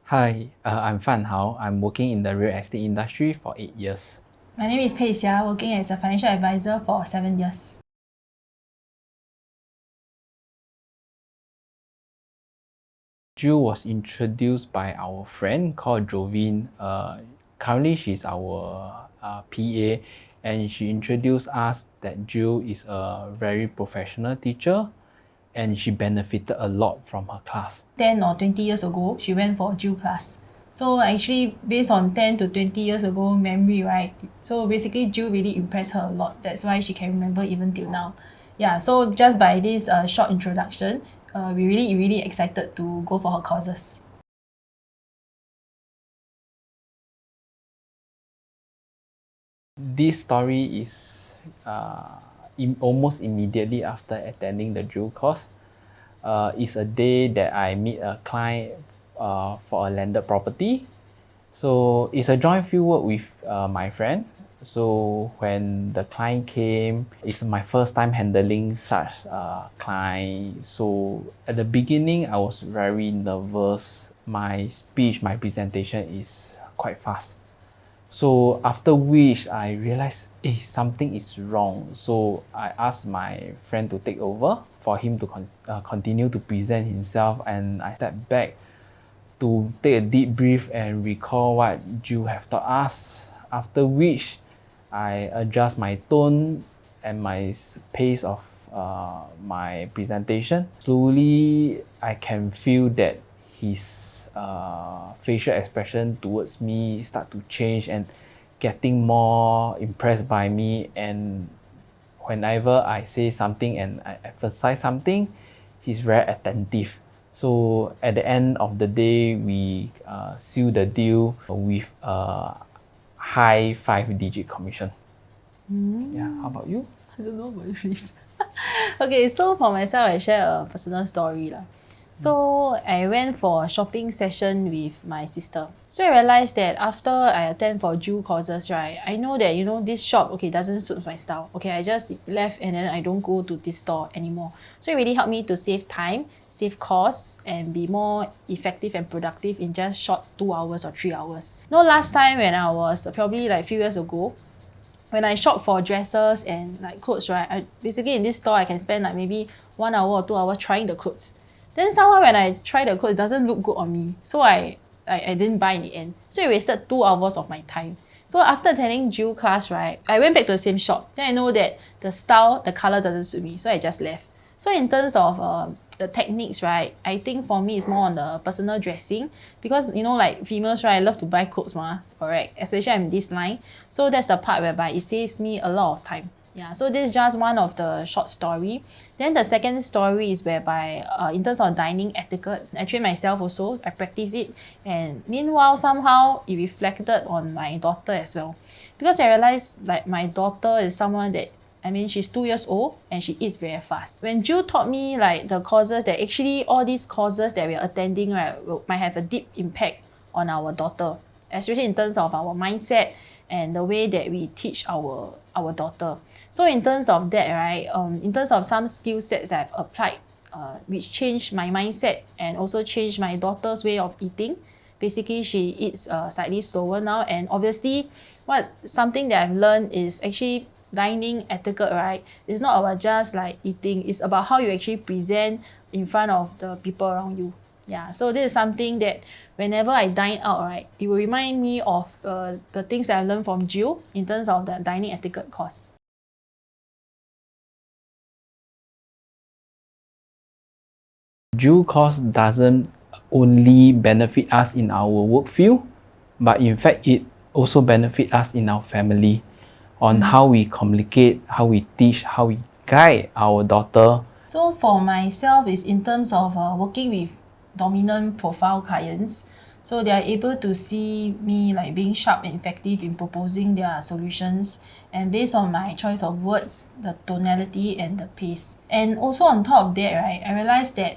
Hi, I'm Hao. I'm working in the real estate industry for 8 years. My name is Pei Hsia, working as a financial advisor for 7 years. Jill was introduced by our friend called Jovine. Currently, she's our PA, and she introduced us that Jill is a very professional teacher, and she benefited a lot from her class. 10 or 20 years ago, she went for Jill class. So actually, based on 10 to 20 years ago memory, right? So basically, Jill really impressed her a lot. That's why she can remember even till now. Yeah, so just by this short introduction, we really excited to go for her courses. This story is almost immediately after attending the Jill course. It's a day that I meet a client for a landed property. So it's a joint field work with my friend. So when the client came, it's my first time handling such client. So at the beginning, I was very nervous. My speech, my presentation is quite fast. So after which I realized something is wrong. So I asked my friend to take over for him to continue to present himself, and I stepped back to take a deep breath and recall what Jill have taught us. After which I adjust my tone and my pace of my presentation. Slowly I can feel that his facial expression towards me start to change and getting more impressed by me, and whenever I say something and I emphasize something, he's very attentive. So at the end of the day, we seal the deal with a high 5-digit commission. Yeah, how about you? I don't know about this. Okay, so for myself, I share a personal story lah. So I went for a shopping session with my sister. So I realized that after I attend for Jill courses, right, I know that, this shop, okay, doesn't suit my style. Okay, I just left and then I don't go to this store anymore. So it really helped me to save time, save costs, and be more effective and productive in just short 2 hours or 3 hours. Last time when I was probably like a few years ago, when I shop for dresses and like clothes, right, basically in this store I can spend like maybe 1 hour or 2 hours trying the clothes. Then somehow when I try the clothes, it doesn't look good on me. So I didn't buy in the end. So it wasted 2 hours of my time. So after attending Jill class, right, I went back to the same shop. Then I know that the style, the color doesn't suit me. So I just left. So in terms of the techniques, right, I think for me it's more on the personal dressing, because like females, right, I love to buy clothes correct, especially I'm this line. So that's the part whereby it saves me a lot of time. Yeah, so this is just one of the short story. Then the second story is whereby in terms of dining etiquette, I train myself also, I practice it, and meanwhile somehow it reflected on my daughter as well, because I realized like my daughter is someone that, I mean, she's 2 years old and she eats very fast. When Jill taught me like the courses, that actually all these courses that we're attending, right, might have a deep impact on our daughter, especially in terms of our mindset and the way that we teach our daughter. So in terms of that, right, in terms of some skill sets that I've applied, which changed my mindset and also changed my daughter's way of eating. Basically, she eats slightly slower now, and obviously, something that I've learned is actually dining etiquette, right? It's not about just like eating, it's about how you actually present in front of the people around you. Yeah, so this is something that whenever I dine out, right, it will remind me of the things that I learned from Jill in terms of the dining etiquette course. Jill course doesn't only benefit us in our work field, but in fact it also benefit us in our family, on how we communicate, how we teach, how we guide our daughter. So for myself, is in terms of working with dominant profile clients, so they are able to see me like being sharp and effective in proposing their solutions, and based on my choice of words, the tonality and the pace. And also on top of that, right, I realized that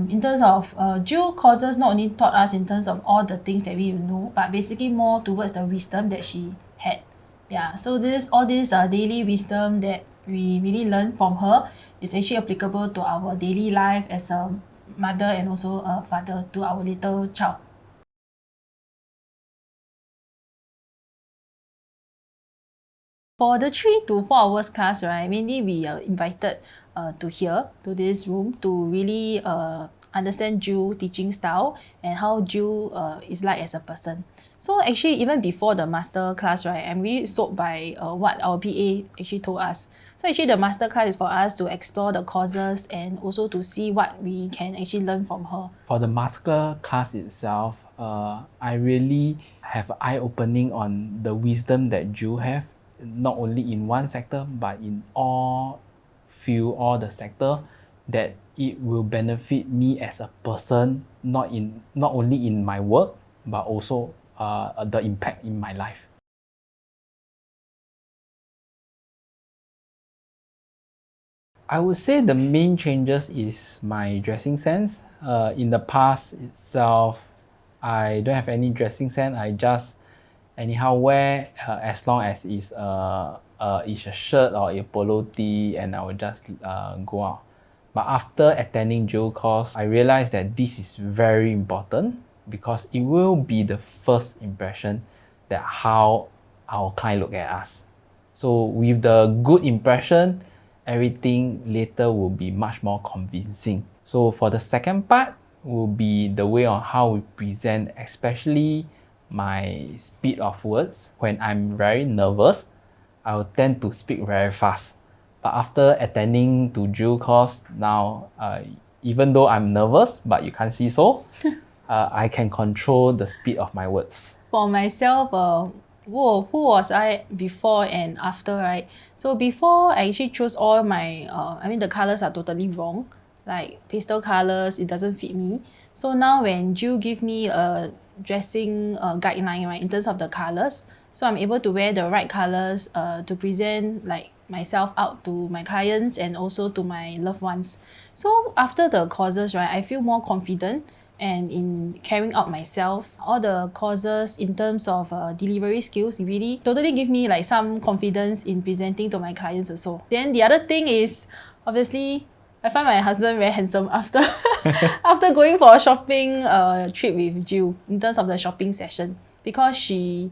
in terms of Jill courses not only taught us in terms of all the things that we know, but basically more towards the wisdom that she had. Yeah, so all this daily wisdom that we really learn from her is actually applicable to our daily life as a mother and also a father to our little child. For the 3 to 4 hours class, right, mainly we are invited to here, to this room, to really understand Jill teaching style and how Jill is like as a person. So actually, even before the master class, right, I'm really sold by what our PA actually told us. So actually, the master class is for us to explore the causes and also to see what we can actually learn from her. For the master class itself, I really have eye-opening on the wisdom that Jill have, not only in one sector, but in all the sector, that it will benefit me as a person, not only in my work, but also the impact in my life. I would say the main changes is my dressing sense. In the past itself, I don't have any dressing sense. I just anyhow wear as long as it's a shirt or a polo tee, and I will just go out. But after attending Jill course, I realized that this is very important because it will be the first impression that how our client look at us. So with the good impression, everything later will be much more convincing. So for the second part will be the way on how we present, especially my speed of words. When I'm very nervous, I will tend to speak very fast. But after attending to Jill course, now even though I'm nervous, but you can't see so, I can control the speed of my words. For myself, who was I before and after, right? So before, I actually chose all my, I mean, the colors are totally wrong. Like pastel colors, it doesn't fit me. So now when Jill give me a dressing guideline, right, in terms of the colors, so I'm able to wear the right colors to present like myself out to my clients and also to my loved ones. So after the courses, right, I feel more confident and in carrying out myself. All the courses in terms of delivery skills really totally give me like some confidence in presenting to my clients also. Then the other thing is obviously I find my husband very handsome after after going for a shopping trip with Jill in terms of the shopping session, because she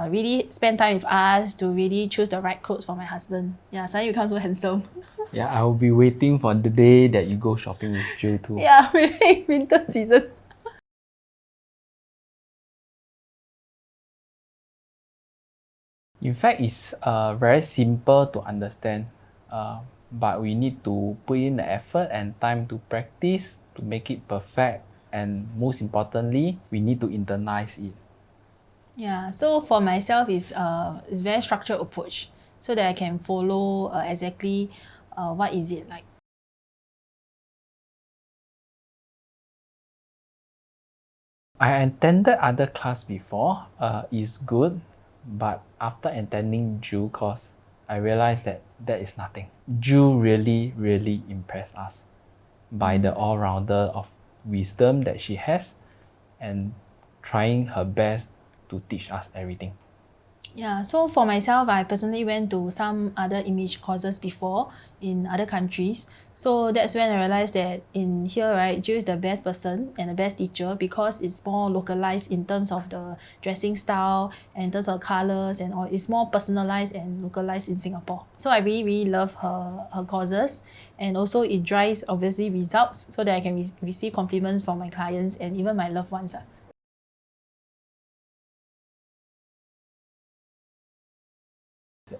really spend time with us to really choose the right clothes for my husband. Yeah, suddenly you become so handsome. Yeah, I will be waiting for the day that you go shopping with Jill too. Yeah, really winter season. In fact, it's very simple to understand, but we need to put in the effort and time to practice to make it perfect. And most importantly, we need to internalize it. Yeah, so for myself is very structured approach so that I can follow exactly what is it like. I attended other class before, is good, but after attending Jill course, I realized that that is nothing. Jill really, really impressed us by the all-rounder of wisdom that she has and trying her best to teach us everything. Yeah, so for myself, I personally went to some other image courses before in other countries. So that's when I realized that in here, right, Jill is the best person and the best teacher because it's more localized in terms of the dressing style and in terms of colors and all. It's more personalized and localized in Singapore. So I really, really love her courses, and also it drives obviously results so that I can receive compliments from my clients and even my loved ones.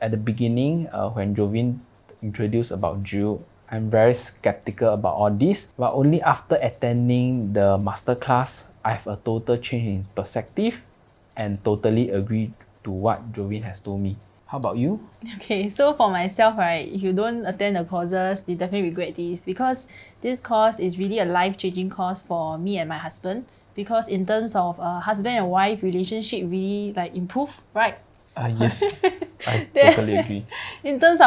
At the beginning, when Jovin introduced about Jill, I'm very skeptical about all this, but only after attending the masterclass, I have a total change in perspective and totally agree to what Jovin has told me. How about you? Okay, so for myself, right, if you don't attend the courses, you definitely regret this because this course is really a life-changing course for me and my husband, because in terms of husband and wife relationship really like improve, right? Yes, I Then totally agree. in terms of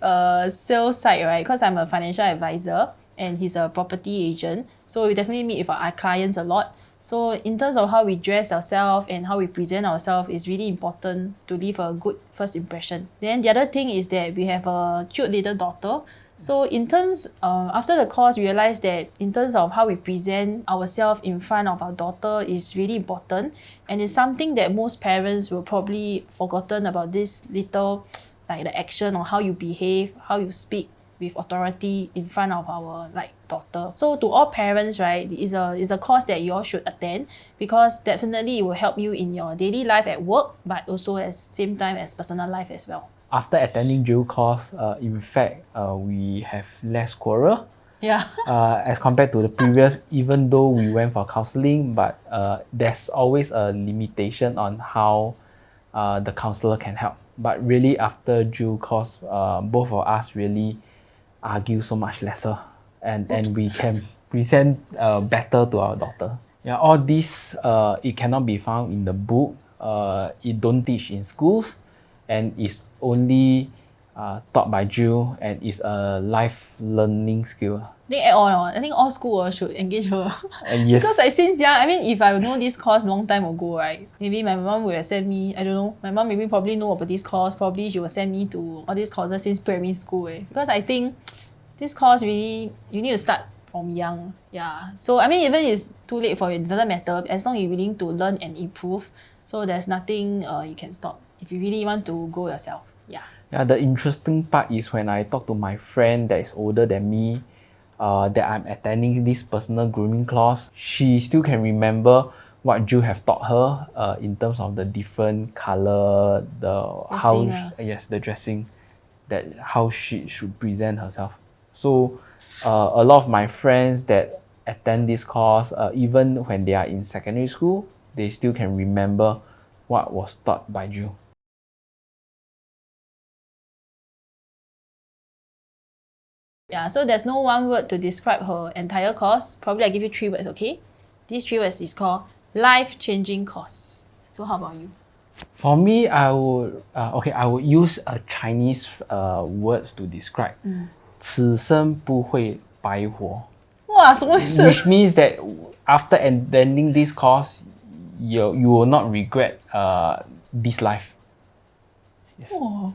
our sales side, right, because I'm a financial advisor and he's a property agent, so we definitely meet with our clients a lot. So in terms of how we dress ourselves and how we present ourselves is really important to leave a good first impression. Then the other thing is that we have a cute little daughter. So in terms, after the course, we realized that in terms of how we present ourselves in front of our daughter is really important, and it's something that most parents will probably forgotten about this little, like the action or how you behave, how you speak with authority in front of our daughter. So to all parents, right, is a course that you all should attend because definitely it will help you in your daily life at work, but also at same time as personal life as well. After attending Jill course, in fact, we have less quarrel. Yeah. As compared to the previous, even though we went for counseling, but there's always a limitation on how the counselor can help. But really, after Jill course, both of us really argue so much lesser, and we can present better to our daughter. Yeah, all this it cannot be found in the book. It don't teach in schools, and it's only taught by Jill, and it's a life learning skill. I think all school should engage her. Yes. Because since young, I mean, if I know this course long time ago, right, maybe my mom would have sent me, I don't know, my mom maybe probably know about this course, probably she will send me to all these courses since primary school. Because I think this course really, you need to start from young. Yeah. So, I mean, even if it's too late for you, it doesn't matter. As long as you're willing to learn and improve, so there's nothing you can stop if you really want to grow yourself. Yeah. Yeah, the interesting part is when I talk to my friend that is older than me, that I'm attending this personal grooming class, she still can remember what Jill have taught her in terms of the different color, the dressing, that how she should present herself. So a lot of my friends that attend this course, even when they are in secondary school, they still can remember what was taught by Jill. Yeah, so there's no one word to describe her entire course. Probably I give you 3 words, okay? These 3 words is called life-changing course. So how about you? For me, I would use a Chinese words to describe. 此生不会白活. 哇，什么意思？ Which means that after attending this course, you will not regret this life. Yes. 哇